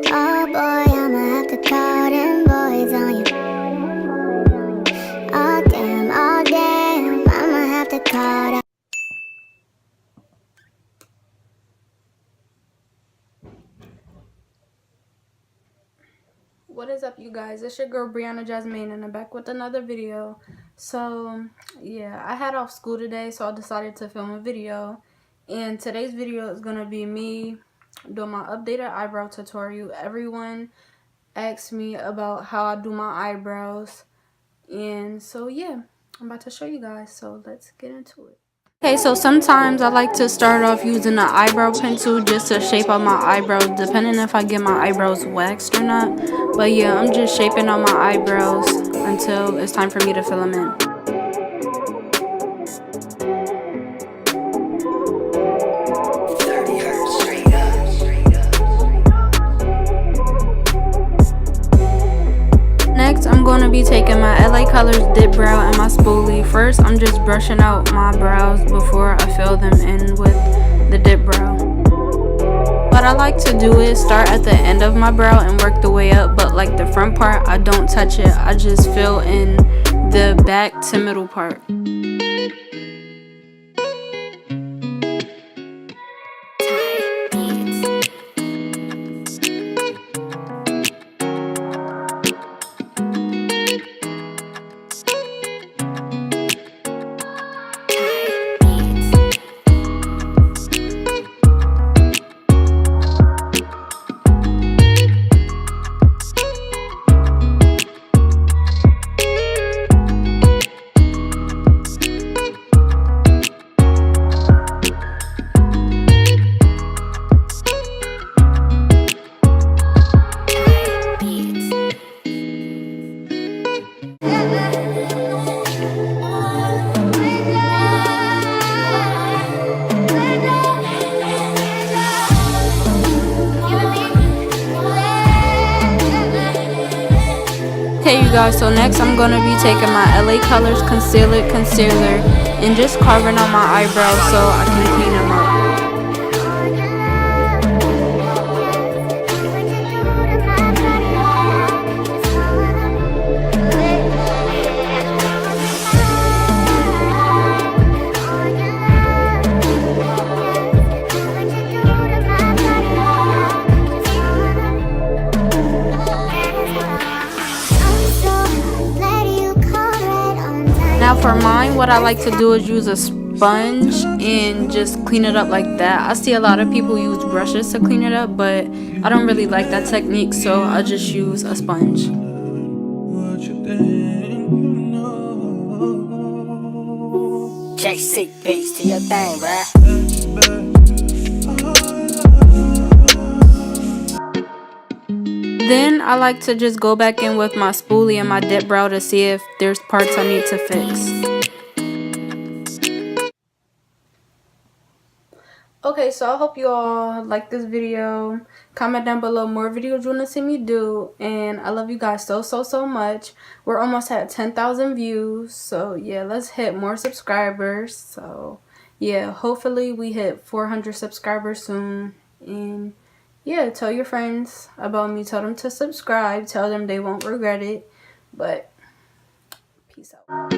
Oh boy, I'ma have to call them boys on you. Oh damn, I'ma have to call them. What is up, you guys? It's your girl Bre'yana Jasmine, and I'm back with another video. So yeah, I had off school today, so I decided to film a video, and today's video is gonna be me doing my updated eyebrow tutorial. Everyone asked me about how I do my eyebrows, and so yeah, I'm about to show you guys, so let's get into it. Okay, so sometimes I like to start off using an eyebrow pencil just to shape out my eyebrows, depending if I get my eyebrows waxed or not. But yeah, I'm just shaping out my eyebrows until it's time for me to fill them in. Next, I'm going to be taking my LA Colors dip brow and my spoolie. First, I'm just brushing out my brows before I fill them in with the dip brow. What I like to do is start at the end of my brow and work the way up, but like the front part, I don't touch it. I just fill in the back to middle part. Okay, you guys, so next I'm going to be taking my LA Colors concealer and just carving on my eyebrows so I can clean them up. Now for mine, what I like to do is use a sponge and just clean it up like that. I see a lot of people use brushes to clean it up, but I don't really like that technique, so I just use a sponge. JC beats to your thing, bruh. Then I like to just go back in with my spoolie and my dip brow to see if there's parts I need to fix. Okay, so I hope you all like this video. Comment down below more videos you want to see me do. And I love you guys so much. We're almost at 10,000 views. So yeah, let's hit more subscribers. So yeah, hopefully we hit 400 subscribers soon. And yeah, tell your friends about me. Tell them to subscribe. Tell them they won't regret it. But peace out.